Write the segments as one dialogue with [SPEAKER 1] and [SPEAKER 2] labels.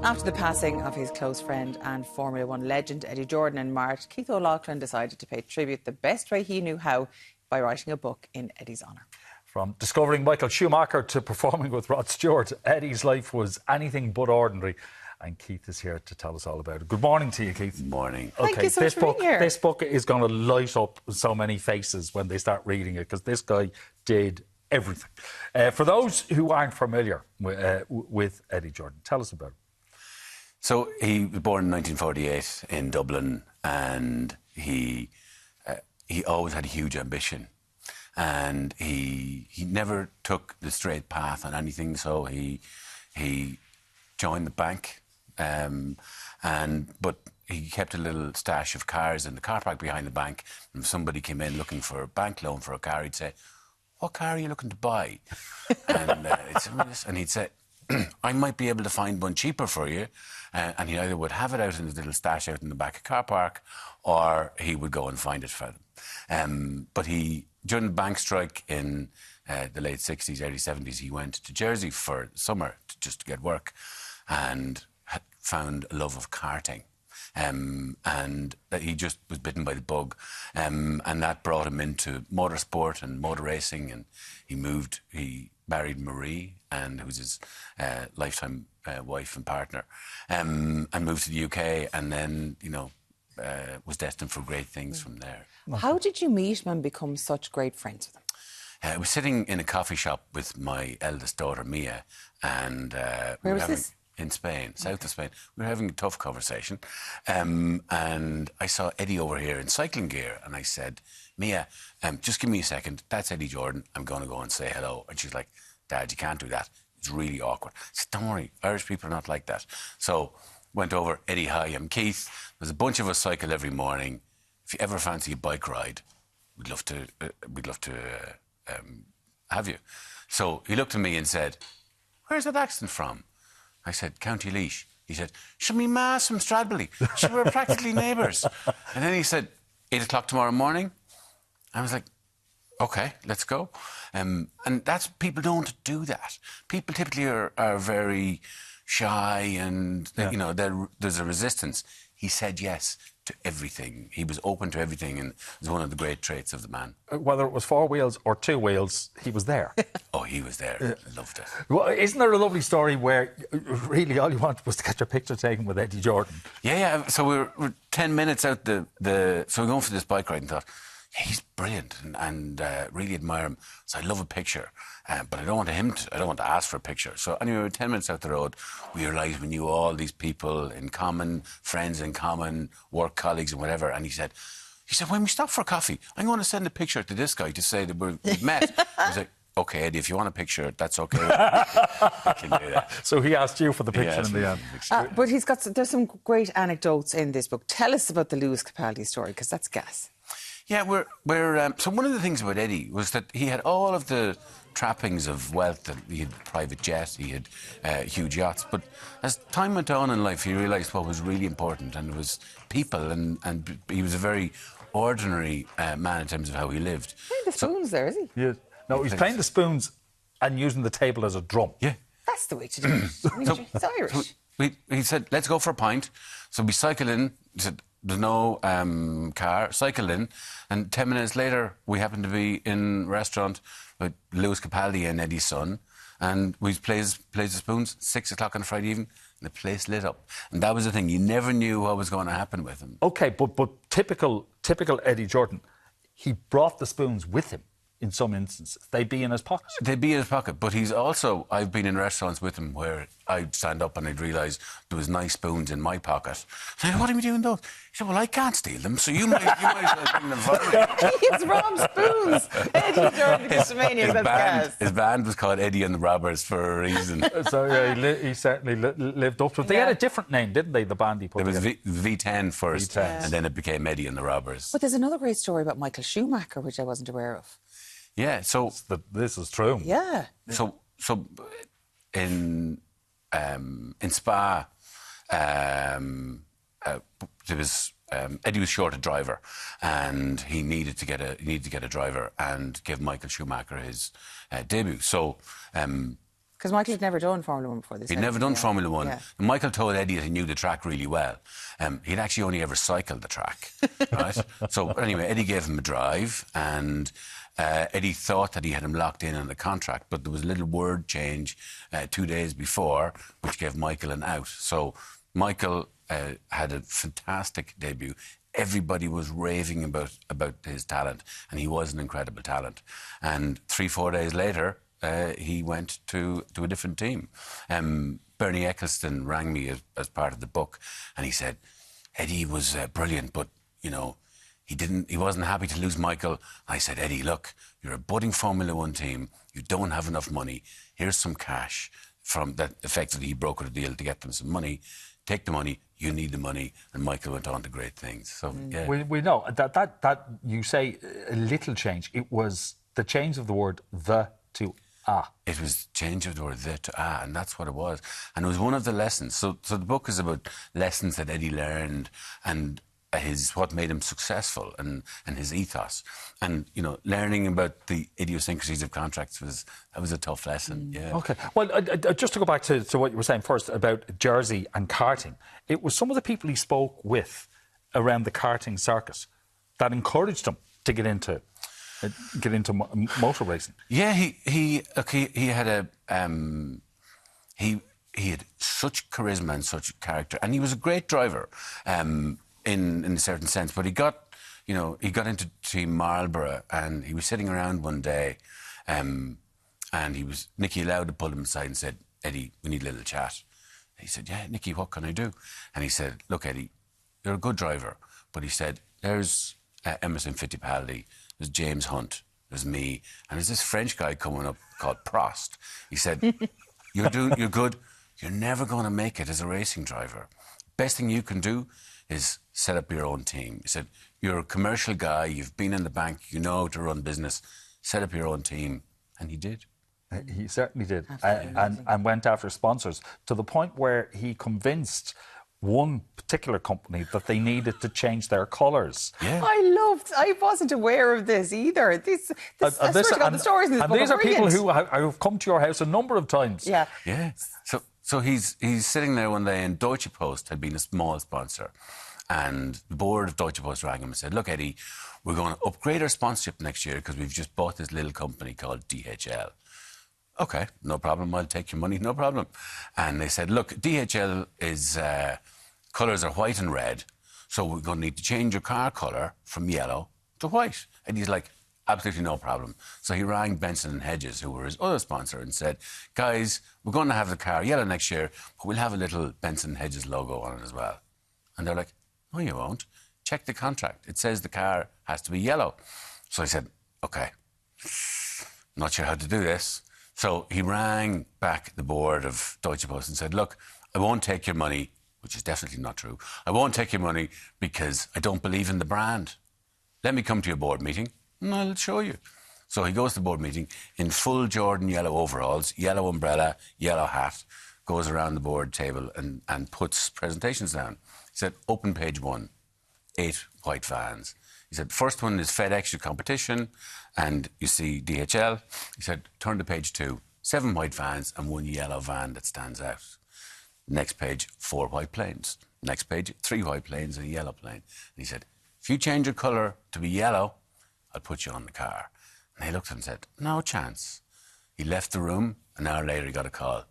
[SPEAKER 1] After the passing of his close friend and Formula One legend Eddie Jordan in March, Keith O'Loughlin decided to pay tribute the best way he knew how by writing a book in Eddie's honour. From discovering Michael Schumacher to performing with Rod Stewart, Eddie's life was anything but ordinary. And Keith is here to tell us all about it. Good morning to you, Keith.
[SPEAKER 2] Good morning.
[SPEAKER 1] Thank you so much for being here.
[SPEAKER 3] This book is going to light up so many faces when they start reading it, because this guy did everything. For those who aren't familiar with Eddie Jordan, tell us about it.
[SPEAKER 2] So he was born in 1948 in Dublin, and he always had a huge ambition, and he never took the straight path on anything. So he joined the bank, but he kept a little stash of cars in the car park behind the bank. And if somebody came in looking for a bank loan for a car, he'd say, "What car are you looking to buy?" and he'd say, "I might be able to find one cheaper for you." And he either would have it out in his little stash out in the back of car park, or he would go and find it for them. But during the bank strike in the late 60s, early 70s, he went to Jersey for summer just to get work, and found a love of karting. And he just was bitten by the bug. And that brought him into motorsport and motor racing. And he married Marie, and who was his lifetime wife and partner, and moved to the UK, and then, was destined for great things from there.
[SPEAKER 1] How did you meet him and become such great friends with him?
[SPEAKER 2] I was sitting in a coffee shop with my eldest daughter, Mia, and
[SPEAKER 1] Where was this?
[SPEAKER 2] In Spain, south of Spain. We were having a tough conversation, and I saw Eddie over here in cycling gear, and I said, "Mia, just give me a second. That's Eddie Jordan. I'm going to go and say hello." And she's like, "Dad, you can't do that. It's really awkward." I said, "Don't worry, Irish people are not like that." So went over, "Eddie, hi, I'm Keith. There's a bunch of us cycle every morning. If you ever fancy a bike ride, we'd love to have you." So he looked at me and said, "Where's that accent from?" I said, "County Laois." He said, "Show me ma's from Stradbally. We're practically neighbours." And then he said, 8 o'clock tomorrow morning. I was like, "OK, let's go." And people don't do that. People typically are very shy, and there's a resistance. He said yes to everything. He was open to everything, and it was one of the great traits of the man.
[SPEAKER 3] Whether it was 4 wheels or 2 wheels, he was there.
[SPEAKER 2] Oh, he was there. Loved it.
[SPEAKER 3] Well, isn't there a lovely story where really all you wanted was to get your picture taken with Eddie Jordan?
[SPEAKER 2] Yeah. So we're 10 minutes out so we're going for this bike ride, and thought, yeah, he's brilliant, and really admire him. So I love a picture, but I don't want to ask for a picture. So anyway, we're 10 minutes out the road. We realised we knew all these people in common, friends in common, work colleagues and whatever. And he said, "When we stop for coffee, I'm going to send a picture to this guy to say that we've met." I was like, "OK, Eddie, if you want a picture, that's OK. I can do that."
[SPEAKER 3] So he asked you for the picture in the end.
[SPEAKER 1] But there's some great anecdotes in this book. Tell us about the Lewis Capaldi story, because that's gas.
[SPEAKER 2] Yeah, so one of the things about Eddie was that he had all of the trappings of wealth. That he had a private jet, he had huge yachts. But as time went on in life, he realised what was really important, and it was people. And he was a very ordinary man in terms of how he lived.
[SPEAKER 1] Playing the spoons there, is he?
[SPEAKER 3] Yeah. No, he's playing the spoons and using the table as a drum.
[SPEAKER 2] Yeah.
[SPEAKER 1] That's the way to do it. It's Irish.
[SPEAKER 2] He said, "Let's go for a pint." So we cycled in. He said, "There's no car." Cycled in, and 10 minutes later, we happened to be in a restaurant with Lewis Capaldi and Eddie's son, and we plays the spoons. 6 o'clock on a Friday evening, and the place lit up. And that was the thing; you never knew what was going to happen with him.
[SPEAKER 3] OK, but typical Eddie Jordan, he brought the spoons with him. In some instances, they'd be in his pocket.
[SPEAKER 2] They'd be in his pocket, but I've been in restaurants with him where I'd stand up and I'd realise there was nice spoons in my pocket. I said, "What are you doing those?" He said, "Well, I can't steal them, so you might as well bring them for me."
[SPEAKER 1] He's robbed spoons. Eddie Jordan,
[SPEAKER 2] his band was called Eddie and the Robbers for a reason.
[SPEAKER 3] So yeah, he certainly lived up to it. They had a different name, didn't they, the band he put together?
[SPEAKER 2] It was V10 first,
[SPEAKER 3] V10.
[SPEAKER 2] And then it became Eddie and the Robbers.
[SPEAKER 1] But there's another great story about Michael Schumacher, which I wasn't aware of.
[SPEAKER 2] Yeah, so
[SPEAKER 3] this is true.
[SPEAKER 1] Yeah.
[SPEAKER 2] So in Spa, there was Eddie was short a driver, and he needed to get a driver and give Michael Schumacher his debut. So
[SPEAKER 1] because Because Michael had never done Formula 1 before this.
[SPEAKER 2] He'd never done Formula 1.
[SPEAKER 1] Yeah.
[SPEAKER 2] And Michael told Eddie that he knew the track really well. He'd actually only ever cycled the track, right? So anyway, Eddie gave him a drive, and Eddie thought that he had him locked in on the contract, but there was a little word change 2 days before, which gave Michael an out. So Michael had a fantastic debut. Everybody was raving about his talent, and he was an incredible talent. And 3-4 days later, he went to a different team. Bernie Eccleston rang me as part of the book, and he said, Eddie was brilliant, but, you know, he wasn't happy to lose Michael. I said, Eddie, look, you're a budding Formula 1 team. You don't have enough money. Here's some cash. From that, effectively, he brokered a deal to get them some money. Take the money. You need the money. And Michael went on to great things. So, yeah.
[SPEAKER 3] We know that you say a little change. It was the change of the word the to a.
[SPEAKER 2] It was change of the word the to a, and that's what it was. And it was one of the lessons. So the book is about lessons that Eddie learned and what made him successful and his ethos. And, you know, learning about the idiosyncrasies of contracts was a tough lesson, yeah.
[SPEAKER 3] OK. Well, just to go back to what you were saying first about Jersey and karting, it was some of the people he spoke with around the karting circuit that encouraged him to get into motor racing.
[SPEAKER 2] Yeah, he had he had such charisma and such character, and he was a great driver. In a certain sense, but he got into Team Marlborough, and he was sitting around one day, and Nicky Lauda pulled him aside and said, Eddie, we need a little chat. He said, yeah, Nicky, what can I do? And he said, look, Eddie, you're a good driver, but he said, there's Emerson Fittipaldi, there's James Hunt, there's me, and there's this French guy coming up called Prost. He said, you're good, you're never going to make it as a racing driver. Best thing you can do is set up your own team. He said, you're a commercial guy, you've been in the bank, you know how to run business, set up your own team. And he did.
[SPEAKER 3] He certainly did. And went after sponsors to the point where he convinced one particular company that they needed to change their colours.
[SPEAKER 2] Yeah.
[SPEAKER 1] I wasn't aware of this either. I swear to God, the stories in this book
[SPEAKER 3] and these are
[SPEAKER 1] brilliant.
[SPEAKER 3] people who have come to your house a number of times.
[SPEAKER 1] Yeah.
[SPEAKER 2] Yeah. So he's sitting there one day, and Deutsche Post had been a small sponsor. And the board of Deutsche Post rang him and said, look, Eddie, we're going to upgrade our sponsorship next year because we've just bought this little company called DHL. OK, no problem, I'll take your money, no problem. And they said, look, DHL is... colours are white and red, so we're going to need to change your car colour from yellow to white. And he's like, absolutely no problem. So he rang Benson and Hedges, who were his other sponsor, and said, guys, we're going to have the car yellow next year, but we'll have a little Benson and Hedges logo on it as well. And they're like, no, you won't. Check the contract. It says the car has to be yellow. So I said, OK, not sure how to do this. So he rang back the board of Deutsche Post and said, look, I won't take your money, which is definitely not true. I won't take your money because I don't believe in the brand. Let me come to your board meeting and I'll show you. So he goes to the board meeting in full Jordan yellow overalls, yellow umbrella, yellow hat, goes around the board table and puts presentations down. He said, open page 1, 8 white vans. He said, first one is FedEx, your competition, and you see DHL. He said, turn to page 2, 7 white vans and 1 yellow van that stands out. Next page, 4 white planes. Next page, 3 white planes and a yellow plane. And he said, if you change your colour to be yellow, I'll put you on the car. And he looked at him and said, no chance. He left the room. An hour later, he got a call.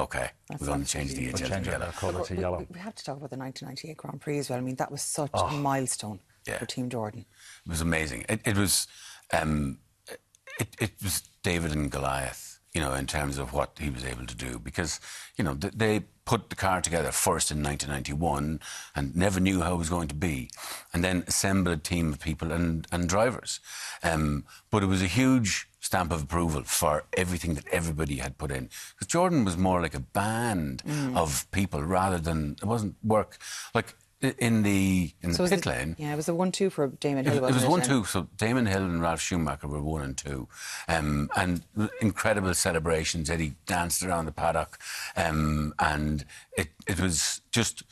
[SPEAKER 2] OK, we're going to change the DHL to yellow.
[SPEAKER 3] Colour to yellow.
[SPEAKER 1] We have to talk about the 1998 Grand Prix as well. I mean, that was such a milestone for Team Jordan.
[SPEAKER 2] It was amazing. It was David and Goliath, you know, in terms of what he was able to do. Because, you know, they put the car together first in 1991 and never knew how it was going to be. And then assembled a team of people and drivers. But it was a huge stamp of approval for everything that everybody had put in. Because Jordan was more like a band of people rather than... It wasn't work. Like... In the pit lane.
[SPEAKER 1] Yeah, it was the 1-2 for Damon Hill.
[SPEAKER 2] It was 1-2. So Damon Hill and Ralph Schumacher were 1 and 2, and incredible celebrations. Eddie danced around the paddock, and it was just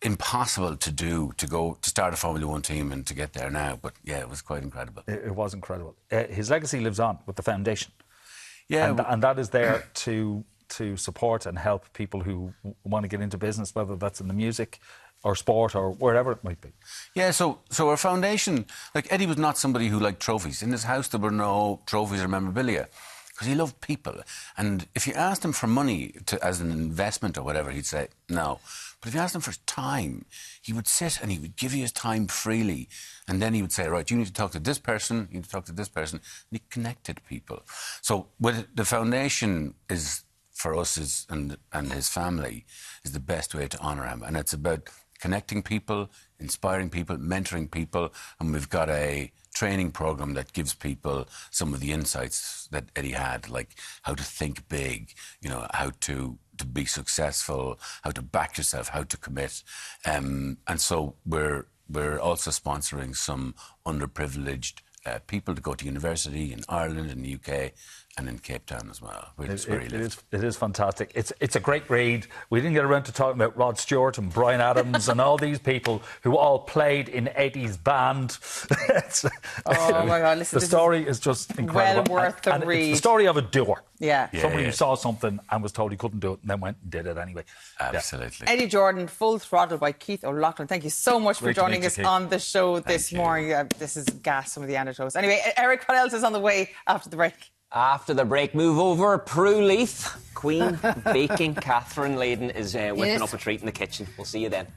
[SPEAKER 2] impossible to start a Formula 1 team and to get there now. But yeah, it was quite incredible.
[SPEAKER 3] It was incredible. His legacy lives on with the foundation.
[SPEAKER 2] Yeah,
[SPEAKER 3] and that is there to support and help people who want to get into business, whether that's in the music or sport or wherever it might be.
[SPEAKER 2] Yeah, so our foundation, like Eddie was not somebody who liked trophies. In his house there were no trophies or memorabilia because he loved people. And if you asked him for money as an investment or whatever, he'd say no. But if you asked him for time, he would sit and he would give you his time freely. And then he would say, right, you need to talk to this person, you need to talk to this person. And he connected people. So the foundation is, for us, and his family, is the best way to honour him. And it's about connecting people, inspiring people, mentoring people. And we've got a training program that gives people some of the insights that Eddie had, like how to think big, you know, how to be successful, how to back yourself, how to commit. And so we're also sponsoring some underprivileged people to go to university in Ireland, in the UK, and in Cape Town as well.
[SPEAKER 3] It is fantastic. It's a great read. We didn't get around to talking about Rod Stewart and Bryan Adams and all these people who all played in Eddie's band.
[SPEAKER 1] Oh my God! Listen,
[SPEAKER 3] the story is just incredible.
[SPEAKER 1] Well worth the
[SPEAKER 3] and
[SPEAKER 1] read.
[SPEAKER 3] It's the story of a doer.
[SPEAKER 1] Yeah.
[SPEAKER 3] Somebody who saw something and was told he couldn't do it, and then went and did it anyway.
[SPEAKER 2] Absolutely.
[SPEAKER 1] Yeah. Eddie Jordan, Full Throttle by Keith O'Loughlin. Thank you so much for joining us on the show this morning. This is gas, some of the anecdotes. Anyway, Eric, what else is on the way after the break?
[SPEAKER 4] After the break, move over. Prue Leith, Queen Baking. Catherine Layden is whipping up a treat in the kitchen. We'll see you then.